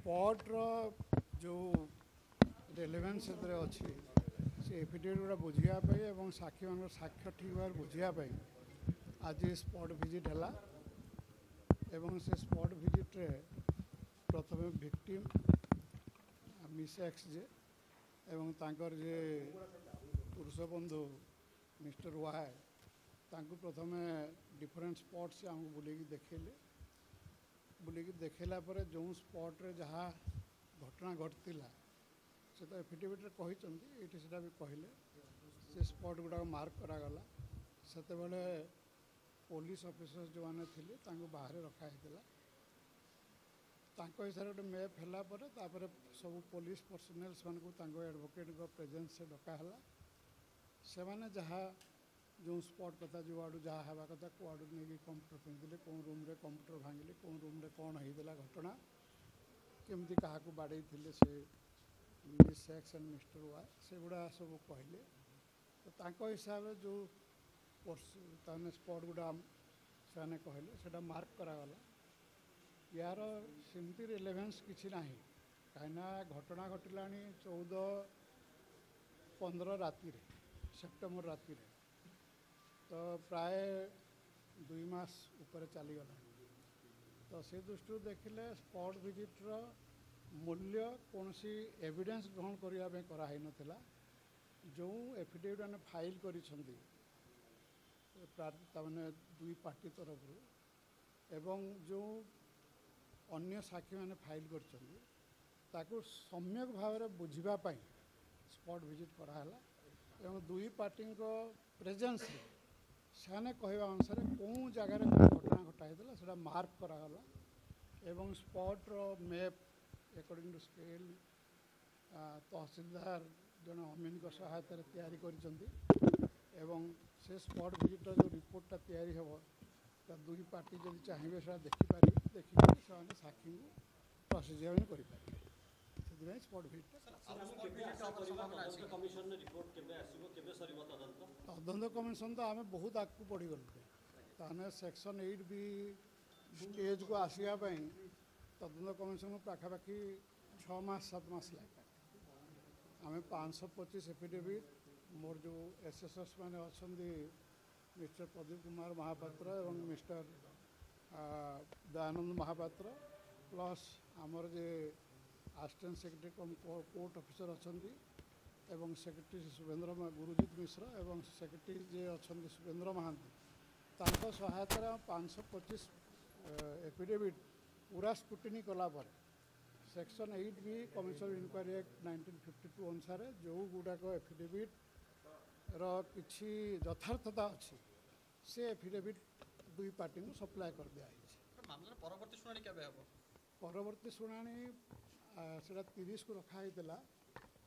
spot जो रेलेवेन्स अच्छी से एफिडेविट गुड़ा बुझापी और साक्षी मान साक्ष्य ठीक भाव बुझापी आज स्पॉट विजिट है एवं से स्पॉट विजिट रे प्रथम विक्टिम मिस एक्स जे एवं तांकर जे पुरुष बंधु मिस्टर वाई तांको प्रथम डिफरेंट स्पॉट से आमको बुलेकी देखला पर जो स्पॉट रे जहाँ घटना घटला से तो एफिडेविट कहते ये भी कहले से स्पॉट गुड़ा मार्क करागला से पुलिस ऑफिसर्स जो मैंने थे बाहर रखाई हिसाब गोटे मैप है सब पुलिस पर्सनेल्स मान एडवोकेट प्रेजेंस से डकाला से मैंने जहाँ जो स्पॉट कथा जो आड़ जहाँ हवा कथा कौ आड़ नहीं कंप्यूटर पिंधे कौ रूम रे कंप्यूटर भांगिले कौ रूम रे कौन होता घटना केमती क्या बाड़े से miss X and mister Y से गुड़ा सब कहले तो हिसाब जो स्पॉट गुड़ा से कहले से मार्क करागला यार सेमती रिलेवेन्स किसी ना कहीं घटना घटला 14-15 राति सेप्टेम्बर राति तो प्राय 2 मास ऊपर चलीगला तो से दृष्टि देखिले स्पॉट विजिट्र मूल्य कौन सी एविडेंस ग्रहण करने कराई नाला जो एफिडेविट मैंने फाइल करिसेंती ताने दुई पार्टी तरफ एवं जो अन्य साक्षी मैंने फाइल कर सम्यक भाव में बुझापी स्पॉट विजिट कराला एवं दुई पार्टी प्रेजेंस से कहवा अनुसार कौन जगार घटना घटाई से मार्क करागला एवं spot map according to scale तहसीलदार जन अमीन सहायता तैयारी एवं से स्पॉट विजिट जो रिपोर्टा तैयारी हे दुई पार्टी जब चाहिए से देखिपारे देखिए से साक्षी को प्रोसीजर करें स्पॉट विजिट तदंत कमिशन तो आम बहुत आगू बढ़ीगलु सेक्शन 8 भी स्टेज को आसवाई तदंत कमिशन पाखापाखि 6 मास 7 मास लगे आम 525 एफिडेविट मोर जो एसएसएस मैंने अच्छा मिस्टर प्रदीप कुमार महापात्र एवं मिस्टर दयानंद महापात्र प्लस आमर जे असिस्टेंट सेक्रेटरी कोर्ट ऑफिसर अच्छा एवं सेक्रेटरी शुभेन्द्र गुरुजीत मिश्र एवं सेक्रेटरी जे अच्छा शुभेन्द्र महांती सहायता 525 एफिडेविट पूरा स्क्रूटिनी कला सेक्शन 8 भी कमिशन इनक्वारी एक्ट 1952 अनुसार जो गुड़ाक एफिडेविट किसी यथार्थता अच्छी से एफिडेविट दुई पार्टी को सप्लाय कर दिया परवर्ती शुणाणी केबे हबो परवर्ती शुणाणी से 30 को रखाई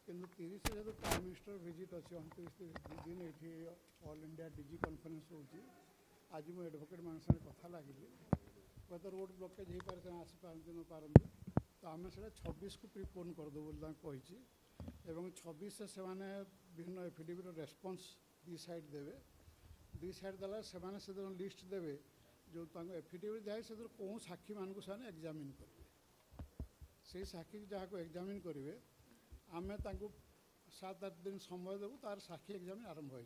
किंतु 30 जो प्राइम मिनिस्टर विजिट अच्छी 29 दिन ये ऑल इंडिया डीजी कॉन्फ्रेंस होची आज मु एडवोकेट मान संगे कथा लगिली कहते रोड ब्लॉकेज हो पारे आसी पारती न पारती तो आम से 26 को प्रिपोन करदेव कही एवं 26 से विभिन्न एफिडेविट रेस्पॉन्स दी साइड देवे दी साइड देला से लिस्ट देवे जो एफिडेविट जाए से कौन साक्षी मान को एग्जामिन करेंगे से साक्षी जहाँ को एग्जामिन करेंगे आम 7-8 दिन समय देवु तार साक्षी एग्जामिन आरंभ हो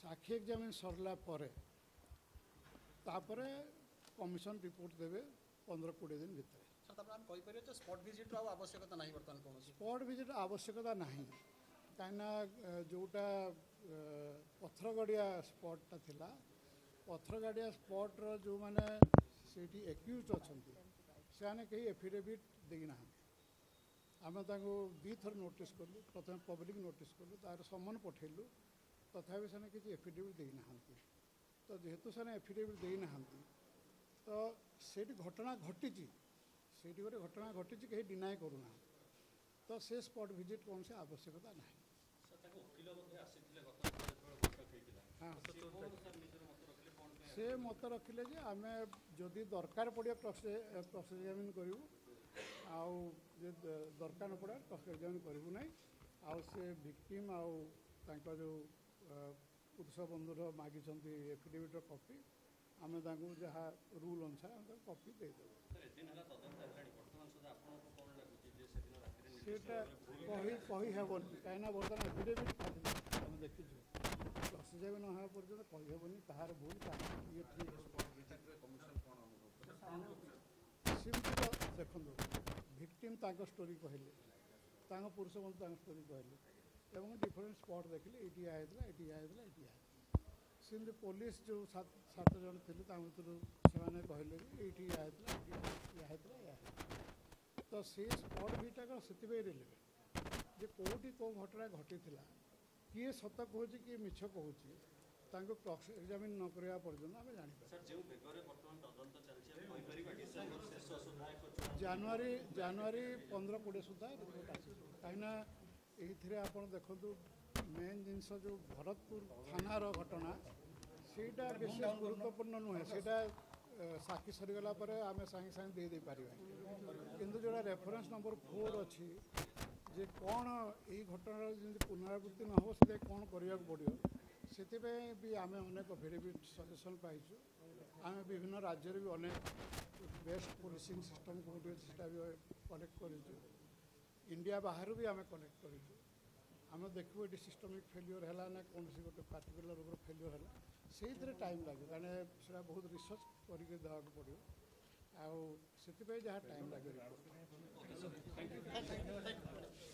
साक्षी एग्जामिन सरला तापरे कमिशन रिपोर्ट देवे 15-20 दिन भीतर स्पॉट विजिट आवश्यकता नहीं बर्तमान कौन स्पॉट विजिट आवश्यकता नहीं कहीं जोटा पथरगड़िया स्पॉटा थिला पथरगाड़िया स्पॉट्र जो मैंने से एक्यूज अच्छा से कहीं एफिडेविट देना आम दी थर नोटिस कलु प्रथम पब्लिक नोटिस कलु तार समन पठेलु तथापि से किसी एफिडेविट देना तो जेहेतु से एफिडेविट देना तो से घटना घटी से गोटे घटना घटी कहीं डिनाए करूना तो से स्पॉट विजिट कौन से आवश्यकता ना हाँ से मत रखिले जे आम जदि दरकार पड़े क्रॉस एग्जामिन करूँ आउ दरकार न पड़े क्रॉस एग्जामिन करूँ ना आउ से विक्टिम आउ जो पुरुष बंधुर मागिंट एफिडेविट कॉपी आम जहाँ रूल अनुसार कॉपी देदेव সেটা কହି হেবনি কাହିଁକିନା ବର୍ତ୍ତମାନ ଏଫିଡେଭିଟ୍ ଖାଲି ଆମେ ଦେଖିଛୁ ପ୍ରସିଜ୍ ନ ହେବା ପର୍ଯ୍ୟନ୍ତ କହି ହେବନି କାହାର ଭୁଲ କାହାର ଇଏ ଠିକ୍ ସେମିତି ତ ଦେଖନ୍ତୁ ଭିକ୍ଟିମ୍ ତାଙ୍କ ଷ୍ଟୋରି କହିଲେ ତାଙ୍କ ପୁରୁଷ ବନ୍ଧୁ ତାଙ୍କ ଷ୍ଟୋରି କହିଲେ ଏବଂ ଡିଫରେଣ୍ଟ ସ୍ପଟ୍ ଦେଖିଲେ ଏଇଠି ଏଇଆ ହେଇଥିଲା ଏଇଠି ଏଇଆ ହେଇଥିଲା ଏଇଠି ଏଇଆ ହେଇଥିଲା ସେମିତି ପୋଲିସ ଯେଉଁ ସାତ ଜଣ ଥିଲେ ତାଙ୍କ ଭିତରୁ ସେମାନେ କହିଲେ ଯେ ଏଇଠି ଏଇଆ ହେଇଥିଲା ଏଇଠି ଏଇଆ ହେଇଥିଲା ଏଇଆ ହେଇଥିଲା ତ ସେ ସ୍ପଟ୍ ଭିଟା କ'ଣ ସେଥିପାଇଁ ରିଲେଭେଣ୍ଟ ଯେ କେଉଁଠି କେଉଁ ଘଟଣା ଘଟିଥିଲା କିଏ ସତ କହୁଛି କିଏ ମିଛ କହୁଛି ତାଙ୍କୁ କ୍ରସ୍ ଏକ୍ଜାମିନ୍ ନ କରିବା ପର୍ଯ୍ୟନ୍ତ ଆମେ ଜାଣିପାରିବୁ ଜାନୁଆରୀ 15-20 ସୁଦ୍ଧା ରିପୋର୍ଟ ଆସିବ କାହିଁକିନା ଏଇଥିରେ ଆପଣ ଦେଖନ୍ତୁ ମେନ୍ ଜିନିଷ ଯେଉଁ ଭରତପୁର ଥାନାର ଘଟଣା ସେଇଟା ବିଶେଷ ଗୁରୁତ୍ୱପୂର୍ଣ୍ଣ ନୁହେଁ ସେଇଟା ସାକ୍ଷୀ ସରିଗଲା ପରେ ଆମେ ସାଙ୍ଗେ ସାଙ୍ଗେ ଦେଇପାରିବା କିନ୍ତୁ ଯେଉଁଟା ରେଫରେନ୍ସ ନମ୍ବର 4 ଅଛି ଯେ କ'ଣ ଏଇ ଘଟଣାର ଯେମିତି ପୁନରାବୃତ୍ତି ନ ହେବ ସେଥିପାଇଁ କ'ଣ କରିବାକୁ ପଡ଼ିବ ସେଥିପାଇଁ ବି ଆମେ ଅନେକ ଏଫିଡେଭିଟ୍ ସଜେସନ୍ ପାଇଛୁ ଆମେ ବିଭିନ୍ନ ରାଜ୍ୟରେ ବି ଅନେକ ବେଷ୍ଟ ପୋଲିସିଂ ସିଷ୍ଟମ୍ କେଉଁଠି ଅଛି ସେଟା ବି କଲେକ୍ଟ କରିଛୁ ଇଣ୍ଡିଆ ବାହାରୁ ବି ଆମେ କଲେକ୍ଟ କରିଛୁ ଆମେ ଦେଖିବୁ ଏଠି ସିଷ୍ଟମିକ୍ ଫେଲିଓର ହେଲା ନା କୌଣସି ଗୋଟେ ପାର୍ଟିକୁଲାର ଉପରେ ଫେଲିଓର ହେଲା ସେଇଥିରେ ଟାଇମ୍ ଲାଗିବ କାରଣ ସେଟା ବହୁତ ରିସର୍ଚ୍ଚ କରିକି ଦେବାକୁ ପଡ଼ିବ ଆଉ ସେଥିପାଇଁ ଯାହା ଟାଇମ୍ ଲାଗିବ